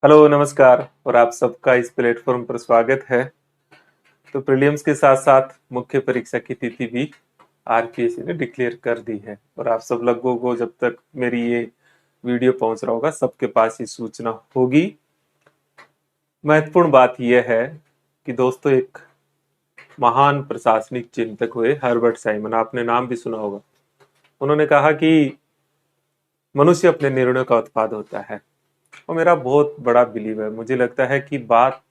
Hello नमस्कार और आप सबका इस प्लेटफॉर्म पर स्वागत है। तो प्रीलिम्स के साथ साथ मुख्य परीक्षा की तिथि भी आरपीएससी ने डिक्लेयर कर दी है और आप सब लोगों को जब तक मेरी ये वीडियो पहुंच रहा होगा सबके पास ये सूचना होगी। महत्वपूर्ण बात यह है कि दोस्तों एक महान प्रशासनिक चिंतक हुए हर्बर्ट साइमन, आपने नाम भी सुना होगा। उन्होंने कहा कि मनुष्य अपने निर्णयों का उत्पाद होता है और मेरा बहुत बड़ा बिलीव है। मुझे लगता है कि बात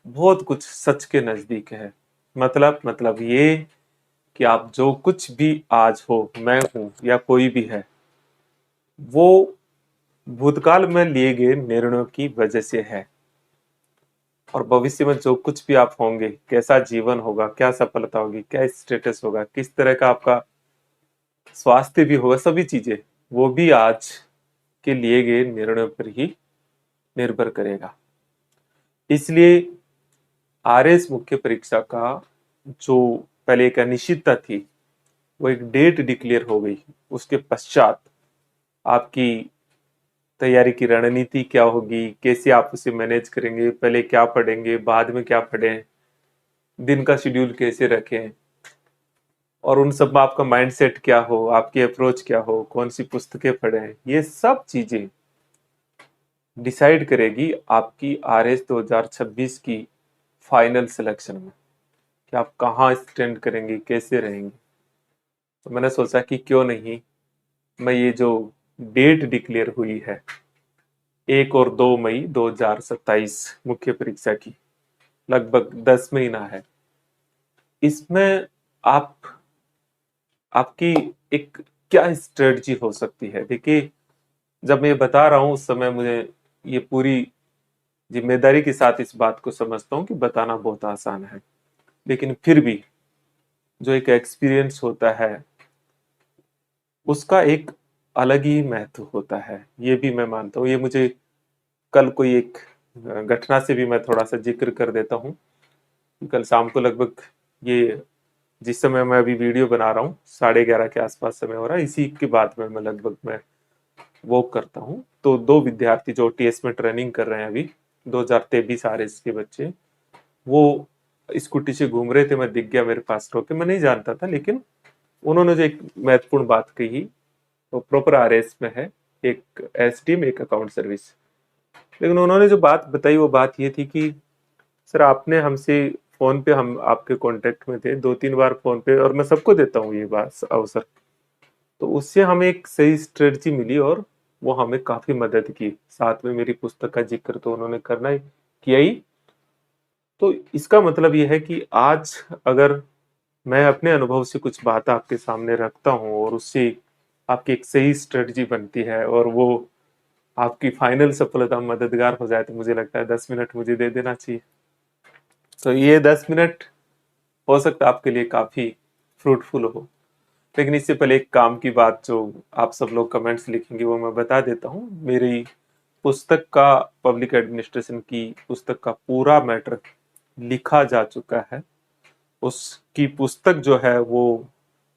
बहुत कुछ सच के नजदीक है। मतलब ये कि आप जो कुछ भी आज हो, मैं हूं या कोई भी है, वो भूतकाल में लिए गए निर्णयों की वजह से है। और भविष्य में जो कुछ भी आप होंगे, कैसा जीवन होगा, क्या सफलता होगी, क्या स्टेटस होगा, किस तरह का आपका स्वास्थ्य भी होगा, सभी चीजें वो भी आज के लिए गए निर्णयों पर ही निर्भर करेगा। इसलिए आरएस मुख्य परीक्षा का जो पहले एक अनिश्चितता थी, वो एक डेट डिक्लेयर हो गई। उसके पश्चात आपकी तैयारी की रणनीति क्या होगी, कैसे आप उसे मैनेज करेंगे, पहले क्या पढ़ेंगे, बाद में क्या पढ़ें, दिन का शेड्यूल कैसे रखें, और उन सब में आपका माइंडसेट क्या हो, आपकी अप्रोच क्या हो, कौन सी पुस्तकें पढ़ें, ये सब चीजें डिसाइड करेगी आपकी आरएस 2026 की फाइनल सिलेक्शन में कि आप कहाँ स्टैंड करेंगे, कैसे रहेंगे। तो मैंने सोचा कि क्यों नहीं मैं ये जो डेट डिक्लेयर हुई है 1 और 2 मई 2027 मुख्य परीक्षा की, लगभग 10 महीना है, इसमें आप आपकी एक क्या स्ट्रेटजी हो सकती है। देखिए, जब मैं ये बता रहा हूं उस समय मुझे ये पूरी जिम्मेदारी के साथ इस बात को समझता हूँ कि बताना बहुत आसान है, लेकिन फिर भी जो एक एक्सपीरियंस होता है उसका एक अलग ही महत्व होता है, ये भी मैं मानता हूँ। ये मुझे कल कोई एक घटना से भी मैं थोड़ा सा जिक्र कर देता हूँ। कल शाम को लगभग ये जिस समय मैं अभी वीडियो बना रहा हूँ 11:30 के आसपास समय हो रहा है, इसी के बाद में मैं लगभग मैं वॉक करता हूँ। तो दो विद्यार्थी जो टीएस में ट्रेनिंग कर रहे हैं अभी 2023 आरएस के बच्चे, वो स्कूटी से घूम रहे थे, मैं दिख गया मेरे पास रोके। मैं नहीं जानता था, लेकिन उन्होंने जो एक महत्वपूर्ण बात कही वो प्रॉपर आरएस में है, एक एसडीएम एक अकाउंट सर्विस। लेकिन उन्होंने जो बात बताई वो बात ये थी कि सर आपने हमसे फोन पे, हम आपके कांटेक्ट में थे 2-3 बार फोन पे, और मैं सबको देता हूँ ये बात अवसर, तो उससे हमें एक सही स्ट्रेटजी मिली और वो हमें काफी मदद की। साथ में मेरी पुस्तक का जिक्र तो उन्होंने करना ही किया ही। तो इसका मतलब ये है कि आज अगर मैं अपने अनुभव से कुछ बात आपके सामने रखता हूँ और उससे आपकी एक सही स्ट्रेटजी बनती है और वो आपकी फाइनल सफलता में मददगार हो जाए, तो मुझे लगता है 10 मिनट मुझे दे देना चाहिए। तो ये 10 मिनट हो सकता है आपके लिए काफी फ्रूटफुल हो। लेकिन इससे पहले एक काम की बात जो आप सब लोग कमेंट्स लिखेंगे वो मैं बता देता हूँ। मेरी पुस्तक का, पब्लिक एडमिनिस्ट्रेशन की पुस्तक का पूरा मैटर लिखा जा चुका है। उसकी पुस्तक जो है वो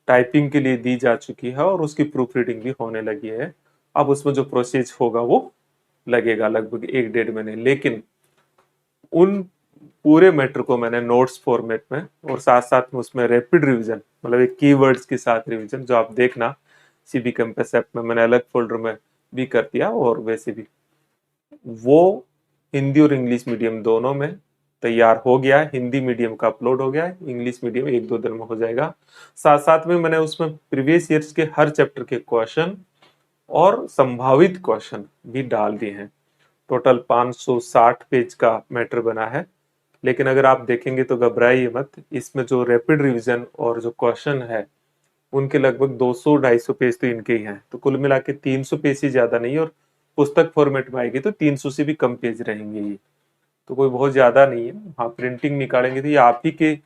टाइपिंग के लिए दी जा चुकी है और उसकी प्रूफ रीडिंग भी होने लगी है। अब उसमें जो प्रोसेस होगा वो लगेगा लगभग 1-1.5 महीने, लेकिन उन पूरे मैटर को मैंने नोट्स फॉर्मेट में और साथ साथ में उसमें रैपिड रिवीजन, मतलब एक कीवर्ड्स के साथ रिवीजन, जो आप देखना सीबी कैंपस ऐप में मैंने अलग फोल्डर में भी कर दिया, और वैसे भी वो हिंदी और इंग्लिश मीडियम दोनों में तैयार हो गया है। हिंदी मीडियम का अपलोड हो गया है, इंग्लिश मीडियम 1-2 दिन में हो जाएगा। साथ साथ में मैंने उसमें प्रीवियस ईयर्स के हर चैप्टर के क्वेश्चन और संभावित क्वेश्चन भी डाल दिए हैं। टोटल 560 पेज का मैटर बना है। लेकिन अगर आप देखेंगे तो घबराइए मत, इसमें जो रैपिड रिवीजन और जो क्वेश्चन है उनके लगभग 200-250 पेज तो इनके ही हैं। तो कुल मिला के 300 पेज से ज्यादा नहीं, और पुस्तक फॉर्मेट में आएगी तो 300 से भी कम पेज रहेंगे ये, तो कोई बहुत ज्यादा नहीं है। हाँ, प्रिंटिंग निकालेंगे तो ये आप ही के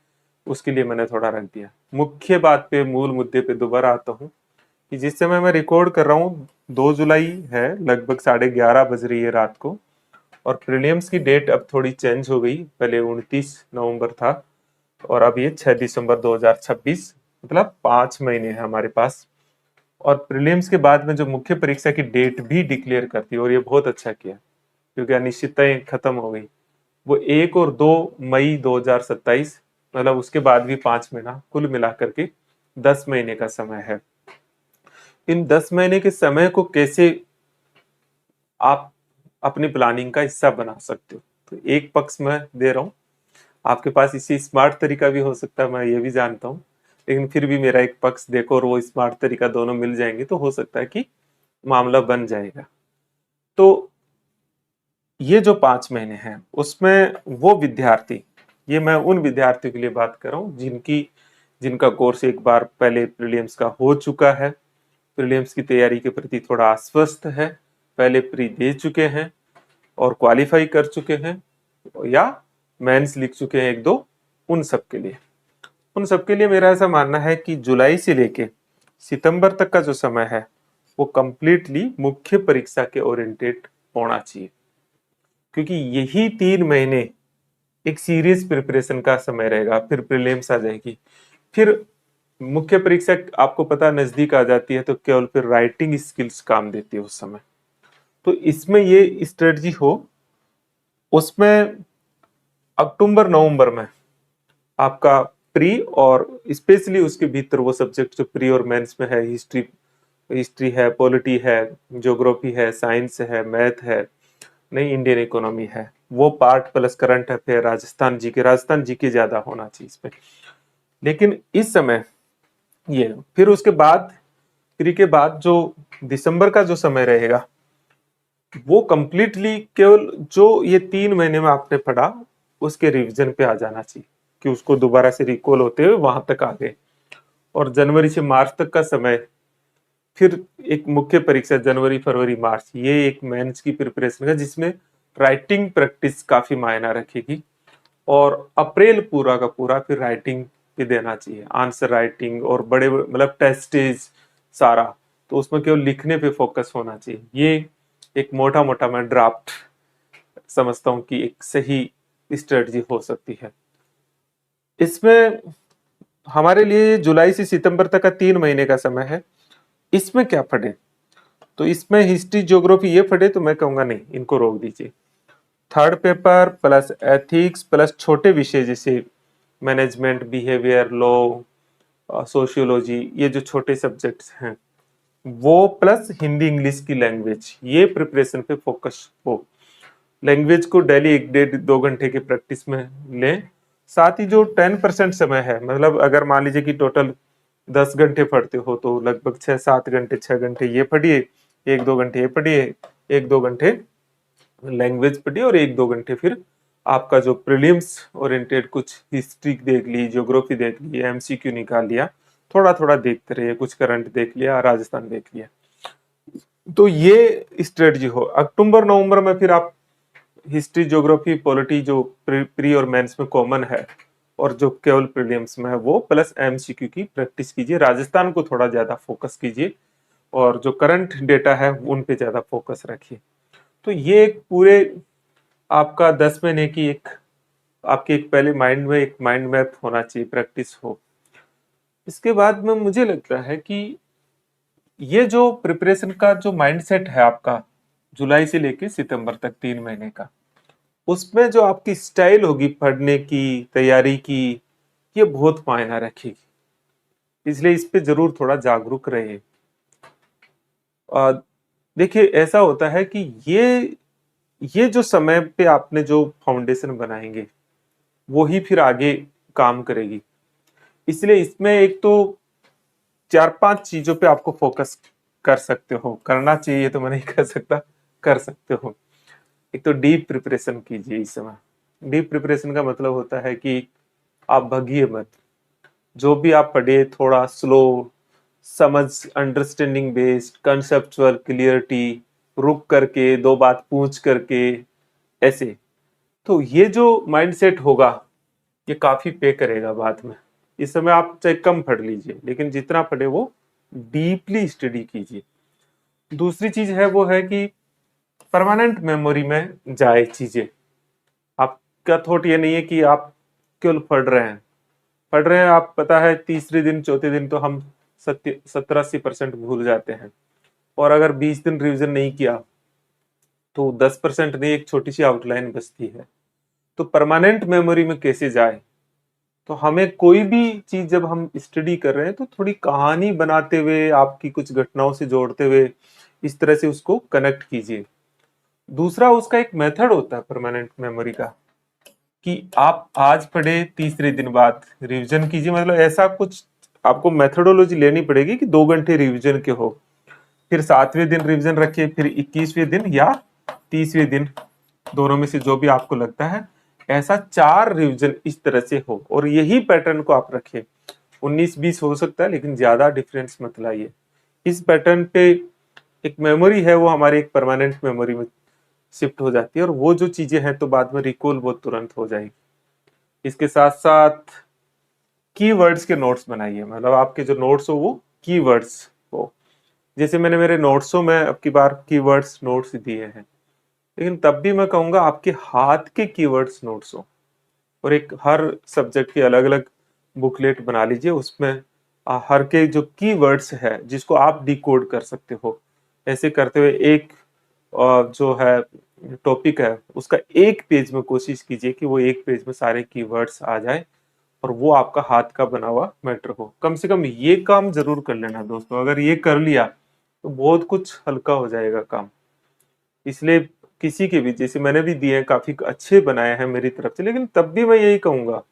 उसके लिए मैंने थोड़ा रख दिया। मुख्य बात पे, मूल मुद्दे पे दोबारा आता हूँ कि जिस समय मैं रिकॉर्ड कर रहा हूँ 2 जुलाई है, लगभग 11:30 बज रही है रात को, और प्रीलिम्स की डेट अब थोड़ी चेंज हो गई। पहले 29 नवंबर था और अब ये 6 दिसंबर 2026, मतलब 5 महीने हैं हमारे पास। और प्रीलिम्स के बाद में जो मुख्य परीक्षा की डेट भी डिक्लेयर करती है, और ये बहुत अच्छा किया, क्योंकि अनिश्चितताएं खत्म हो गई। वो 1 और 2 मई 2027, मतलब उसके बाद भी 5 महीना, कुल मिलाकर के 10 महीने का समय है। इन 10 महीने के समय को कैसे आप अपनी प्लानिंग का हिस्सा बना सकते हो, तो एक पक्ष मैं दे रहा हूं। आपके पास इसी स्मार्ट तरीका भी हो सकता है, मैं ये भी जानता हूँ, लेकिन फिर भी मेरा एक पक्ष देखो और वो स्मार्ट तरीका दोनों मिल जाएंगे तो हो सकता है कि मामला बन जाएगा। तो ये जो 5 महीने हैं उसमें वो विद्यार्थी, ये मैं उन विद्यार्थियों के लिए बात कर रहा हूँ जिनका कोर्स एक बार पहले प्रीलिम्स का हो चुका है, प्रीलिम्स की तैयारी के प्रति थोड़ा आश्वस्त है, पहले प्री दे चुके हैं और क्वालिफाई कर चुके हैं, या मेंस लिख चुके हैं 1-2, उन सब के लिए मेरा ऐसा मानना है कि जुलाई से लेके सितंबर तक का जो समय है वो कंप्लीटली मुख्य परीक्षा के ओरिएंटेड होना चाहिए, क्योंकि यही 3 महीने एक सीरियस प्रिपरेशन का समय रहेगा। फिर प्रीलिम्स आ जाएगी, फिर मुख्य परीक्षा आपको पता नजदीक आ जाती है, तो केवल फिर राइटिंग स्किल्स काम देती है उस समय। तो इसमें ये स्ट्रेटजी हो, उसमें अक्टूबर नवंबर में आपका प्री और स्पेशली उसके भीतर वो सब्जेक्ट जो प्री और मेंस में है, हिस्ट्री हिस्ट्री है, पॉलिटी है, ज्योग्राफी है, साइंस है, मैथ है, नहीं इंडियन इकोनॉमी है, वो part plus current affair, Rajasthan GK ज्यादा होना चाहिए इसमें। लेकिन इस समय ये फिर उसके बाद प्री के बाद जो दिसंबर का जो समय रहेगा वो कंप्लीटली केवल जो ये 3 महीने में आपने पढ़ा उसके रिवीजन पे आ जाना चाहिए, कि उसको दोबारा से रिकॉल होते हुए वहां तक आ गए। और जनवरी से मार्च तक का समय फिर एक मुख्य परीक्षा, जनवरी फरवरी मार्च, ये एक मेंस की प्रिपरेशन है जिसमें राइटिंग प्रैक्टिस काफी मायना रखेगी। और अप्रैल पूरा का पूरा फिर राइटिंग पे देना चाहिए, आंसर राइटिंग और बड़े मतलब टेस्टेज सारा, तो उसमें केवल लिखने पे फोकस होना चाहिए। ये एक मोटा मोटा मैं ड्राफ्ट समझता हूँ कि एक सही स्ट्रेटजी हो सकती है। इसमें हमारे लिए जुलाई से सितंबर तक का 3 महीने का समय है, इसमें क्या पढ़े? तो इसमें हिस्ट्री ज्योग्राफी ये पढ़े तो मैं कहूंगा नहीं, इनको रोक दीजिए। Third paper plus ethics plus छोटे विषय जैसे मैनेजमेंट, बिहेवियर, लॉ, सोशियोलॉजी, ये जो छोटे सब्जेक्ट्स हैं वो, प्लस हिंदी इंग्लिश की लैंग्वेज, ये प्रिपरेशन पे फोकस हो। लैंग्वेज को डेली 1-1.5-2 घंटे की प्रैक्टिस में लें। साथ ही जो 10% समय है, मतलब अगर मान लीजिए कि टोटल 10 घंटे पढ़ते हो तो लगभग 6-7 घंटे, 6 घंटे ये पढ़िए, 1-2 घंटे ये पढ़िए, 1-2 घंटे लैंग्वेज पढ़िए, और 1-2 घंटे फिर आपका जो प्रीलिम्स ओरिएंटेड कुछ हिस्ट्री देख ली, ज्योग्राफी देख ली, एमसीक्यू निकाल लिया, थोड़ा थोड़ा देखते रहिए, कुछ करंट देख लिया, राजस्थान देख लिया। तो ये स्ट्रेटजी हो। अक्टूबर नवंबर में फिर आप हिस्ट्री, ज्योग्राफी, पॉलिटी जो प्री और मेंस में कॉमन है और जो केवल प्रीलिम्स में है वो, प्लस एमसीक्यू की प्रैक्टिस कीजिए, राजस्थान को थोड़ा ज्यादा फोकस कीजिए और जो करंट डेटा है उन पे ज्यादा फोकस रखिए। तो ये एक पूरे आपका 10 महीने की एक आपके एक पहले माइंड में एक माइंड मैप होना चाहिए, प्रैक्टिस हो। इसके बाद में मुझे लगता है कि ये जो प्रिपरेशन का जो माइंडसेट है आपका जुलाई से लेके सितंबर तक 3 महीने का, उसमें जो आपकी स्टाइल होगी पढ़ने की, तैयारी की, ये बहुत मायना रखेगी। इसलिए इस पे जरूर थोड़ा जागरूक रहे। और देखिए ऐसा होता है कि ये जो समय पे आपने जो फाउंडेशन बनाएंगे वो ही फिर आगे काम करेगी। इसलिए इसमें एक तो 4-5 चीजों पे आपको फोकस कर सकते हो, करना चाहिए तो मैं नहीं कह सकता, कर सकते हो। एक तो डीप प्रिपरेशन कीजिए इस समय। डीप प्रिपरेशन का मतलब होता है कि आप भगिए मत, जो भी आप पढ़े थोड़ा स्लो, समझ, अंडरस्टैंडिंग बेस्ड, कंसेप्चुअल क्लियरिटी, रुक करके 2 बात पूछ करके, ऐसे। तो ये जो माइंडसेट होगा ये काफी पे करेगा बाद में। इस समय आप चाहे कम पढ़ लीजिए, लेकिन जितना पढ़े वो डीपली स्टडी कीजिए। दूसरी चीज है वो है कि परमानेंट मेमोरी में जाए चीजें। आपका थॉट ये नहीं है कि आप केवल पढ़ रहे हैं आप, पता है तीसरे दिन चौथे दिन तो हम 70-80% भूल जाते हैं, और अगर 20 दिन रिवीजन नहीं किया तो 10% नहीं, एक छोटी सी आउटलाइन बचती है। तो परमानेंट मेमोरी में कैसे जाए? तो हमें कोई भी चीज जब हम स्टडी कर रहे हैं तो थोड़ी कहानी बनाते हुए, आपकी कुछ घटनाओं से जोड़ते हुए इस तरह से उसको कनेक्ट कीजिए। दूसरा, उसका एक मेथड होता है परमानेंट मेमोरी का, कि आप आज पढ़े, तीसरे दिन बाद रिवीजन कीजिए। मतलब ऐसा कुछ आपको मेथोडोलॉजी लेनी पड़ेगी कि 2 घंटे रिवीजन के हो, फिर 7वें दिन रिवीजन रखिए, फिर 21वें दिन या 30वें दिन, दोनों में से जो भी आपको लगता है, ऐसा 4 रिवीजन इस तरह से हो, और यही पैटर्न को आप रखिए। 19-20 हो सकता है, लेकिन ज्यादा डिफरेंस मत लाइए। इस पैटर्न पे एक मेमोरी है, वो हमारी एक परमानेंट मेमोरी में शिफ्ट हो जाती है, और वो जो चीजें हैं तो बाद में रिकॉल वो तुरंत हो जाएगी। इसके साथ साथ कीवर्ड्स के नोट्स बनाइए। मतलब आपके जो नोट्स हो वो कीवर्ड्स हो। जैसे मैंने मेरे नोट्सों में अब की बार कीवर्ड्स नोट्स दिए हैं, लेकिन तब भी मैं कहूंगा आपके हाथ के कीवर्ड्स नोट्स हो। और एक हर सब्जेक्ट की अलग अलग बुकलेट बना लीजिए, उसमें हर के जो कीवर्ड्स है जिसको आप डिकोड कर सकते हो। ऐसे करते हुए एक जो है टॉपिक है उसका एक पेज में कोशिश कीजिए कि वो एक पेज में सारे कीवर्ड्स आ जाए, और वो आपका हाथ का बना हुआ मैटर हो। कम से कम ये काम जरूर कर लेना दोस्तों। अगर ये कर लिया तो बहुत कुछ हल्का हो जाएगा काम। इसलिए किसी के भी, जैसे मैंने भी दिए हैं, काफी अच्छे बनाए हैं मेरी तरफ से, लेकिन तब भी मैं यही कहूंगा,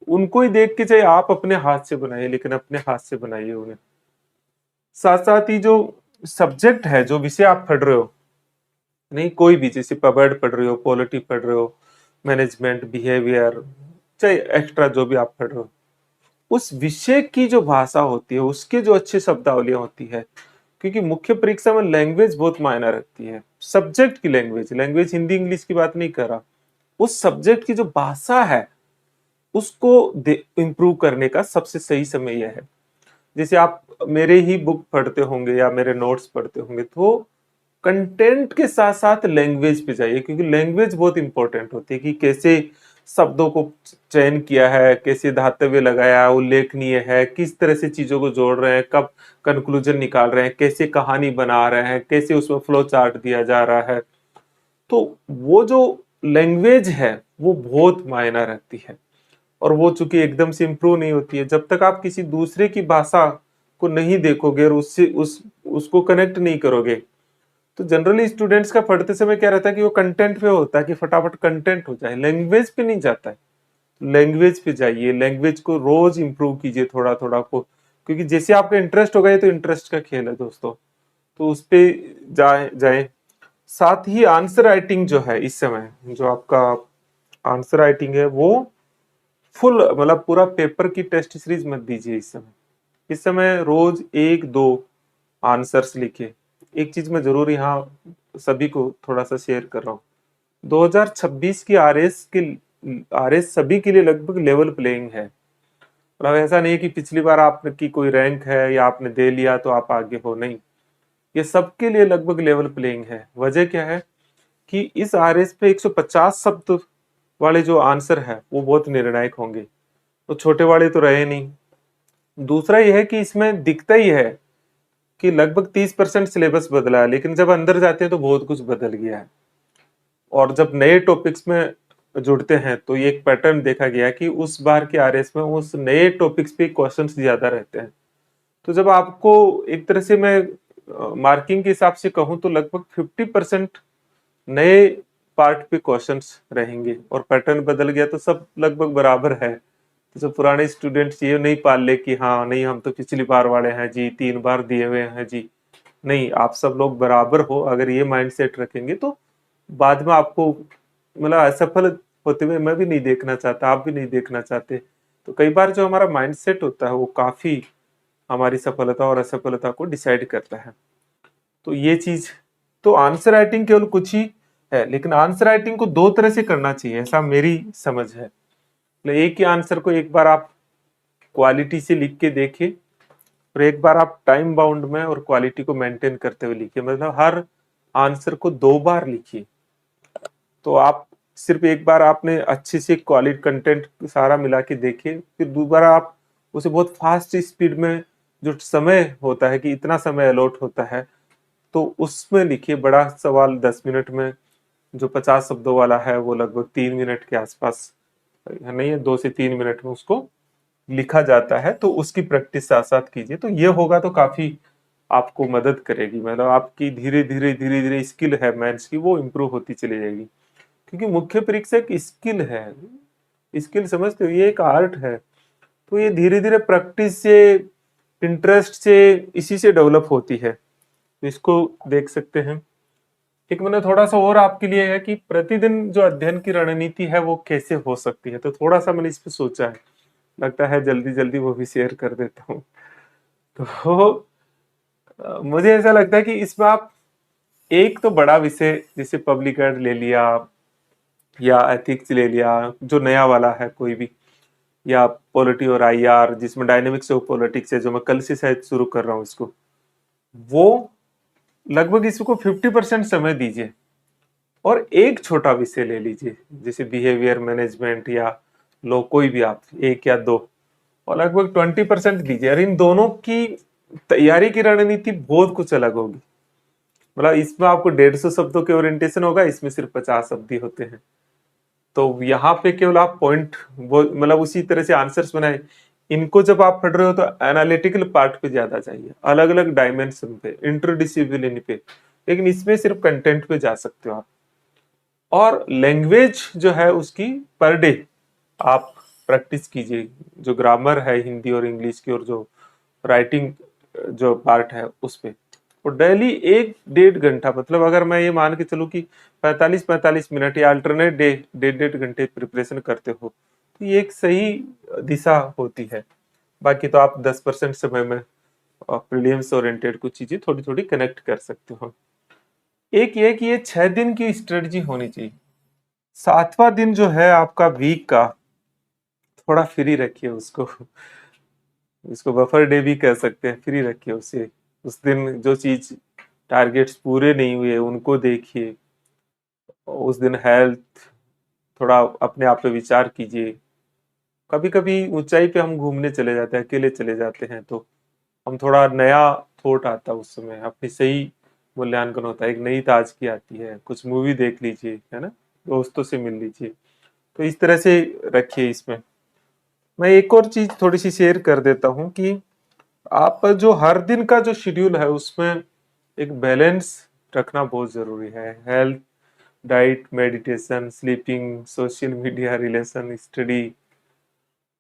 उनको ही देख के चाहे आप अपने हाथ से बनाइए, लेकिन अपने हाथ से बनाइए उन्हें। साथ साथ ही जो सब्जेक्ट है, जो विषय आप पढ़ रहे हो, नहीं कोई भी, जैसे पबर्ड पढ़ रहे हो, पॉलिटी पढ़ रहे हो, मैनेजमेंट, बिहेवियर, चाहे एक्स्ट्रा जो भी आप पढ़ रहे हो, उस विषय की जो भाषा होती है, उसके जो अच्छे शब्दावलियां होती है, क्योंकि मुख्य परीक्षा में लैंग्वेज बहुत मायना रखती है। सब्जेक्ट की लैंग्वेज, लैंग्वेज हिंदी इंग्लिश की बात नहीं कर रहा, उस सब्जेक्ट की जो भाषा है उसको इंप्रूव करने का सबसे सही समय यह है। जैसे आप मेरे ही बुक पढ़ते होंगे या मेरे नोट्स पढ़ते होंगे, तो कंटेंट के साथ साथ लैंग्वेज पे जाइए, क्योंकि लैंग्वेज बहुत इंपॉर्टेंट होती है कि कैसे शब्दों को चयन किया है, कैसे धातव्य लगाया, उल्लेखनीय है, किस तरह से चीजों को जोड़ रहे हैं, कब कंक्लूजन निकाल रहे हैं, कैसे कहानी बना रहे हैं, कैसे उसमें फ्लो चार्ट दिया जा रहा है। तो वो जो लैंग्वेज है वो बहुत मायना रखती है, और वो चूंकि एकदम से इम्प्रूव नहीं होती है। जब तक आप किसी दूसरे की भाषा को नहीं देखोगे और उससे उसको कनेक्ट नहीं करोगे, तो जनरली स्टूडेंट्स का पढ़ते समय क्या रहता है कि वो कंटेंट पे होता है कि फटाफट कंटेंट हो जाए, लैंग्वेज पे नहीं जाता है। लैंग्वेज पे जाइए, लैंग्वेज को रोज इंप्रूव कीजिए थोड़ा थोड़ा को, क्योंकि जैसे आपका इंटरेस्ट होगा, ये तो इंटरेस्ट का खेल है दोस्तों, तो उस पे जाए जाए। साथ ही आंसर राइटिंग जो है, इस समय जो आपका आंसर राइटिंग है वो फुल, मतलब पूरा पेपर की टेस्ट सीरीज मत दीजिए इस समय। इस समय रोज 1-2 आंसर्स लिखिए। एक चीज मैं जरूर यहाँ सभी को थोड़ा सा शेयर कर रहा हूँ, 2026 की आरएस सभी के लिए लगभग लेवल प्लेइंग है। मतलब ऐसा नहीं है कि पिछली बार आपकी कोई रैंक है या आपने दे लिया तो आप आगे हो, नहीं, ये सबके लिए लगभग लेवल प्लेइंग है। वजह क्या है कि इस आरएस पे 150 शब्द वाले जो आंसर है वो बहुत निर्णायक होंगे, तो छोटे वाले तो रहे नहीं। दूसरा यह है कि इसमें दिखता ही है कि लगभग 30% सिलेबस बदला है, लेकिन जब अंदर जाते हैं तो बहुत कुछ बदल गया है। और जब नए टॉपिक्स में जुड़ते हैं तो ये एक पैटर्न देखा गया कि उस बार के आरएस में उस नए टॉपिक्स पे क्वेश्चंस ज्यादा रहते हैं। तो जब आपको एक तरह से मैं मार्किंग के हिसाब से कहूँ तो लगभग 50% नए पार्ट पे क्वेश्चंस रहेंगे, और पैटर्न बदल गया तो सब लगभग बराबर है। तो जो पुराने स्टूडेंट्स ये नहीं पाल ले कि हाँ नहीं हम तो पिछली बार वाले हैं जी, 3 बार दिए हुए हैं जी, नहीं, आप सब लोग बराबर हो। अगर ये माइंडसेट रखेंगे तो बाद में आपको, मतलब असफल होते हुए मैं भी नहीं देखना चाहता, आप भी नहीं देखना चाहते। तो कई बार जो हमारा माइंडसेट होता है वो काफी हमारी सफलता और असफलता को डिसाइड करता है। तो ये चीज, तो आंसर राइटिंग केवल कुछ ही है, लेकिन आंसर राइटिंग को 2 तरह से करना चाहिए, ऐसा मेरी समझ है। मतलब एक ही आंसर को एक बार आप क्वालिटी से लिख के देखिए, और एक बार आप टाइम बाउंड में और क्वालिटी को मेंटेन करते हुए लिखिए। मतलब हर आंसर को 2 बार लिखिए। तो आप सिर्फ एक बार आपने अच्छे से क्वालिटी कंटेंट सारा मिला के देखिए, फिर दोबारा आप उसे बहुत फास्ट स्पीड में, जो समय होता है कि इतना समय अलॉट होता है, तो उसमें लिखिए बड़ा सवाल 10 मिनट में, जो 50 शब्दों वाला है वो लगभग 3 मिनट के आसपास, नहीं है 2 से 3 मिनट में उसको लिखा जाता है। तो उसकी प्रैक्टिस साथ साथ कीजिए, तो ये होगा तो काफी आपको मदद करेगी। मतलब आपकी धीरे धीरे धीरे धीरे स्किल है मैथ्स की वो इम्प्रूव होती चली जाएगी, क्योंकि मुख्य परीक्षा एक स्किल है। स्किल समझते हो, ये एक आर्ट है। तो ये धीरे धीरे प्रैक्टिस से, इंटरेस्ट से, इसी से डेवलप होती है। तो इसको देख सकते हैं। एक मैंने थोड़ा सा और आपके लिए है कि प्रतिदिन जो अध्ययन की रणनीति है वो कैसे हो सकती है, तो थोड़ा सा मैंने इस पे सोचा है, लगता है जल्दी जल्दी वो भी शेयर कर देता हूँ। तो मुझे ऐसा लगता है कि इसमें आप एक तो बड़ा विषय जैसे पब्लिक एड ले लिया या एथिक्स ले लिया, जो नया वाला है कोई भी, या पॉलिटी और आईआर जिसमें डायनेमिक्स ऑफ पॉलिटिक्स है, जो मैं कल से शायद शुरू कर रहा हूँ इसको, वो लगभग इसको 50% समय दीजिए। और एक छोटा विषय ले लीजिए जैसे बिहेवियर मैनेजमेंट या लो, कोई भी आप एक या दो, और लगभग 20% दीजिए। और इन दोनों की तैयारी की रणनीति बहुत कुछ अलग होगी। मतलब इसमें आपको 150 शब्दों के ओरिएंटेशन होगा, इसमें सिर्फ 50 शब्द ही होते हैं। तो यहाँ पे केवल आप पॉइंट वो मतलब उसी तरह से आंसर्स बनाए। इनको जब आप पढ़ रहे हो तो एनालिटिकल पार्ट पे ज्यादा चाहिए, अलग अलग डायमेंशन पे, इंटरडिसिप्लिन पे। लेकिन इसमें सिर्फ कंटेंट पे जा सकते हो आप। और लैंग्वेज जो है उसकी पर डे आप प्रैक्टिस कीजिए। जो ग्रामर है हिंदी और इंग्लिश की, और जो राइटिंग जो पार्ट है उस पे, और डेली 1-1.5 घंटा, मतलब अगर मैं ये मान के चलूं कि 45-45 मिनट या अल्टरनेट डे 1.5-1.5 घंटे प्रिपरेशन करते हो, तो ये एक सही दिशा होती है। बाकी तो आप 10% समय में प्रीलिम्स ओरिएंटेड कुछ चीजें थोड़ी थोड़ी कनेक्ट कर सकते हो। एक ये कि ये 6 दिन की स्ट्रेटजी होनी चाहिए। 7वां दिन जो है आपका वीक का, थोड़ा फ्री रखिए उसको। इसको बफर डे भी कह सकते हैं, फ्री रखिए उसे। उस दिन जो चीज टारगेट्स पूरे नहीं हुए उनको देखिए। उस दिन हेल्थ, थोड़ा अपने आप पे विचार कीजिए। कभी कभी ऊंचाई पे हम घूमने चले जाते हैं, अकेले चले जाते हैं, तो हम थोड़ा नया थॉट आता है उस समय, अपनी सही मूल्यांकन होता है, एक नई ताजगी आती है। कुछ मूवी देख लीजिए, है ना, दोस्तों से मिल लीजिए। तो इस तरह से रखिए इसमें। मैं एक और चीज थोड़ी सी शेयर कर देता हूँ कि आप जो हर दिन का जो शेड्यूल है उसमें एक बैलेंस रखना बहुत जरूरी है। Health, diet, meditation, sleeping, social media, relation, study.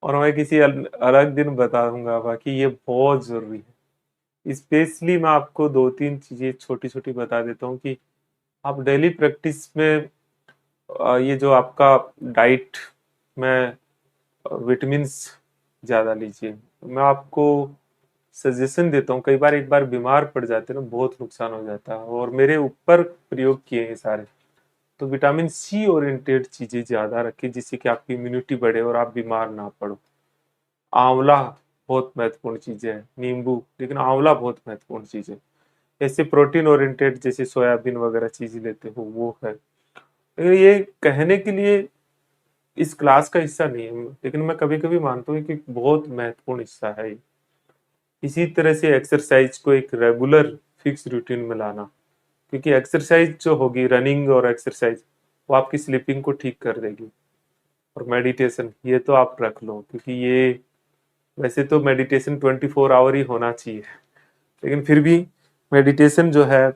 और मैं किसी अलग दिन बताऊंगा, बाकी ये बहुत जरूरी है। स्पेशली मैं आपको 2-3 चीजें छोटी छोटी बता देता हूँ कि आप डेली प्रैक्टिस में ये जो आपका डाइट में विटामिन्स ज्यादा लीजिए। मैं आपको सजेशन देता हूँ, कई बार एक बार बीमार पड़ जाते हैं ना, बहुत नुकसान हो जाता है, और मेरे ऊपर प्रयोग किए हैं सारे। तो विटामिन सी ओरिएंटेड चीजें ज्यादा रखें, जिससे कि आपकी इम्यूनिटी बढ़े और आप बीमार ना पड़ो। आंवला बहुत महत्वपूर्ण चीज है, नींबू, लेकिन आंवला बहुत महत्वपूर्ण चीज है। ऐसे प्रोटीन ओरिएंटेड जैसे सोयाबीन वगैरह चीज लेते हो वो है। लेकिन ये कहने के लिए इस क्लास का हिस्सा नहीं है, लेकिन मैं कभी कभी मानता हूँ कि बहुत महत्वपूर्ण हिस्सा है ये। इसी तरह से एक्सरसाइज को एक रेगुलर फिक्स रूटीन में लाना, क्योंकि एक्सरसाइज जो होगी, रनिंग और एक्सरसाइज, वो आपकी स्लीपिंग को ठीक कर देगी। और मेडिटेशन ये तो आप रख लो, क्योंकि ये वैसे तो मेडिटेशन 24 आवर ही होना चाहिए, लेकिन फिर भी मेडिटेशन जो है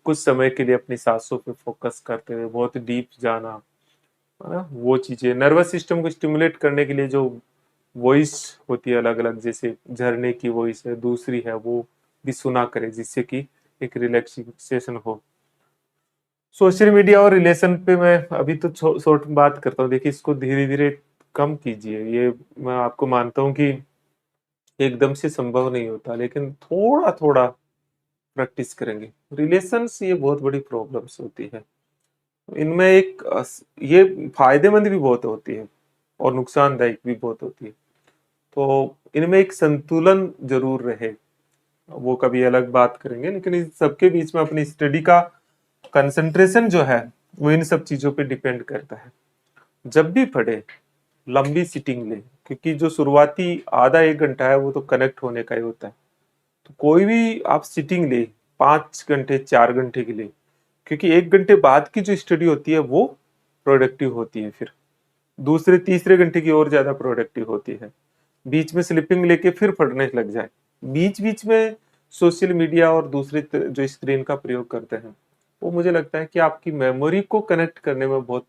कुछ समय के लिए अपनी सांसों पे फोकस करते हुए बहुत डीप जाना, है ना, वो चीजें नर्वस सिस्टम को स्टिमुलेट करने के लिए जो वॉइस होती है अलग अलग, जैसे झरने की वॉइस है, दूसरी है, वो भी सुना करे, जिससे कि एक रिलैक्सेशन हो। सोशल मीडिया और रिलेशन पे मैं अभी तो शॉर्ट बात करता हूँ। देखिए इसको धीरे धीरे कम कीजिए। ये मैं आपको मानता हूँ कि एकदम से संभव नहीं होता, लेकिन थोड़ा थोड़ा प्रैक्टिस करेंगे। रिलेशंस ये बहुत बड़ी प्रॉब्लम्स होती है, इनमें एक ये फायदेमंद भी बहुत होती है और नुकसानदायक भी बहुत होती है। तो इनमें एक संतुलन जरूर रहे, वो कभी अलग बात करेंगे। लेकिन इन सबके बीच में अपनी स्टडी का कंसंट्रेशन जो है वो इन सब चीजों पे डिपेंड करता है। जब भी पढ़े लंबी सिटिंग ले, क्योंकि जो शुरुआती आधा 1 घंटा है वो तो कनेक्ट होने का ही होता है। तो कोई भी आप सिटिंग ले, 5 घंटे 4 घंटे के लिए, क्योंकि 1 घंटे बाद की जो स्टडी होती है वो प्रोडक्टिव होती है, फिर दूसरे तीसरे घंटे की और ज्यादा प्रोडक्टिव होती है। बीच में स्लिपिंग लेके फिर पढ़ने लग जाए, बीच बीच में सोशल मीडिया और दूसरे जो स्क्रीन का प्रयोग करते हैं, वो मुझे लगता है कि आपकी मेमोरी को कनेक्ट करने में बहुत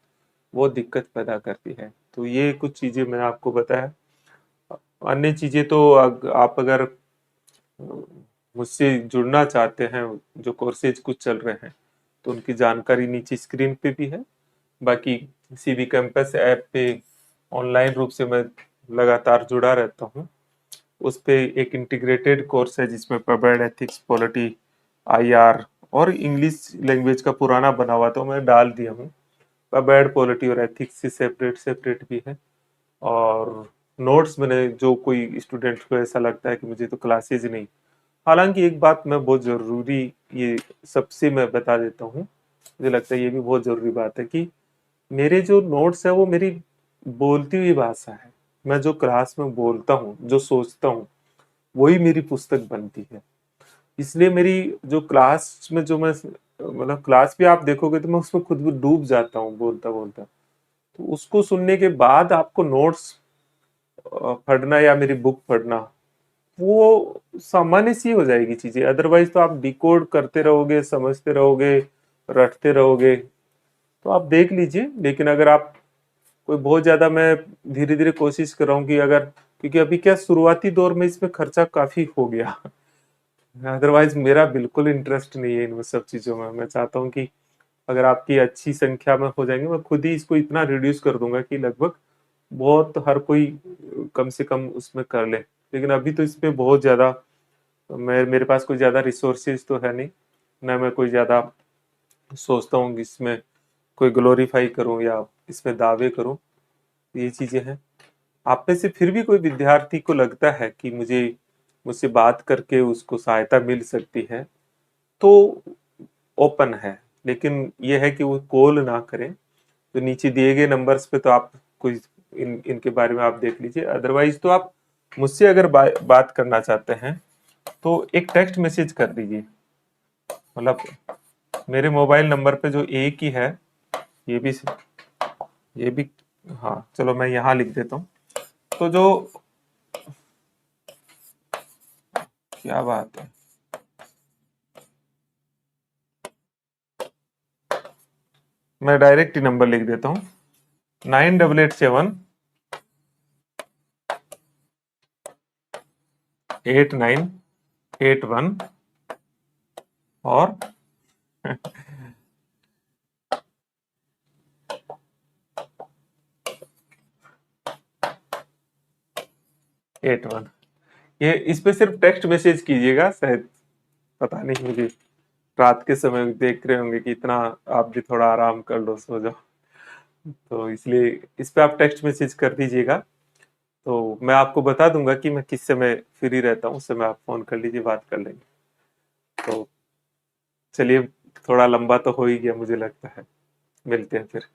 बहुत दिक्कत पैदा करती है। तो ये कुछ चीजें मैंने आपको बताया। अन्य चीजें तो आप अगर मुझसे जुड़ना चाहते हैं, जो कोर्सेज कुछ चल रहे हैं, तो उनकी जानकारी नीचे स्क्रीन पे भी है। बाकी सीवी कैंपस ऐप पे ऑनलाइन रूप से मैं लगातार जुड़ा रहता हूँ। उस पे एक इंटीग्रेटेड कोर्स है जिसमें पबेड, एथिक्स, पॉलिटी, आईआर और इंग्लिश लैंग्वेज का पुराना बना हुआ तो मैं डाल दिया हूँ। पबेड, पॉलिटी और एथिक्स से सेपरेट सेपरेट भी है। और नोट्स मैंने, जो कोई स्टूडेंट को ऐसा लगता है कि मुझे तो क्लासेज नहीं, हालांकि एक बात मैं बहुत जरूरी, ये सबसे मैं बता देता हूँ, मुझे लगता है ये भी बहुत जरूरी बात है कि मेरे जो नोट्स है वो मेरी बोलती हुई भाषा है। मैं जो क्लास में बोलता हूँ, जो सोचता हूँ, वही मेरी पुस्तक बनती है। इसलिए मेरी जो क्लास में जो मैं, मतलब क्लास भी आप देखोगे तो मैं उसमें खुद भी डूब जाता हूँ बोलता बोलता। तो उसको सुनने के बाद आपको नोट्स पढ़ना या मेरी बुक पढ़ना, वो सामान्य सी हो जाएगी चीजें। अदरवाइज तो आप डिकोड करते रहोगे, समझते रहोगे, रटते रहोगे। तो आप देख लीजिए, लेकिन अगर आप कोई बहुत ज्यादा, मैं धीरे धीरे कोशिश कर रहा हूँ कि अगर, क्योंकि अभी क्या शुरुआती दौर में इसमें खर्चा काफी हो गया, अदरवाइज मेरा बिल्कुल इंटरेस्ट नहीं है इन सब चीजों में। मैं चाहता हूँ कि अगर आपकी अच्छी संख्या में हो जाएंगे, मैं खुद ही इसको इतना रिड्यूस कर दूंगा कि लगभग बहुत हर कोई कम से कम उसमें कर ले। लेकिन अभी तो इसमें बहुत ज्यादा, मैं, मेरे पास कोई ज्यादा रिसोर्सेज तो है नहीं, ना मैं कोई ज्यादा सोचता हूँ कि इसमें कोई ग्लोरीफाई करूँ या इसमें दावे करूँ। ये चीजें हैं। आप में से फिर भी कोई विद्यार्थी को लगता है कि मुझे, मुझसे बात करके उसको सहायता मिल सकती है, तो ओपन है। लेकिन यह है कि वो कॉल ना करें। तो नीचे दिए गए नंबर्स पे तो आप कोई इनके बारे में आप देख लीजिए। अदरवाइज तो आप मुझसे अगर बात करना चाहते हैं तो एक टेक्स्ट मैसेज कर दीजिए। मतलब मेरे मोबाइल नंबर पे जो एक ही है, ये भी, ये भी, हाँ चलो मैं यहाँ लिख देता हूँ। तो जो, क्या बात है, मैं डायरेक्ट ही नंबर लिख देता हूँ, 98878981 और 81। ये इस पे सिर्फ टेक्स्ट मैसेज कीजिएगा। शायद, पता नहीं, मुझे रात के समय देख रहे होंगे कि इतना, आप भी थोड़ा आराम कर लो, सो जाओ, तो इसलिए इस पे आप टेक्स्ट मैसेज कर दीजिएगा। तो मैं आपको बता दूंगा कि मैं किस समय फ्री रहता हूँ, उस समय आप फोन कर लीजिए, बात कर लेंगे। तो चलिए, थोड़ा लंबा तो हो ही गया मुझे लगता है। मिलते हैं फिर।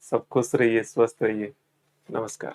सब खुश रहिए, स्वस्थ रहिए। नमस्कार।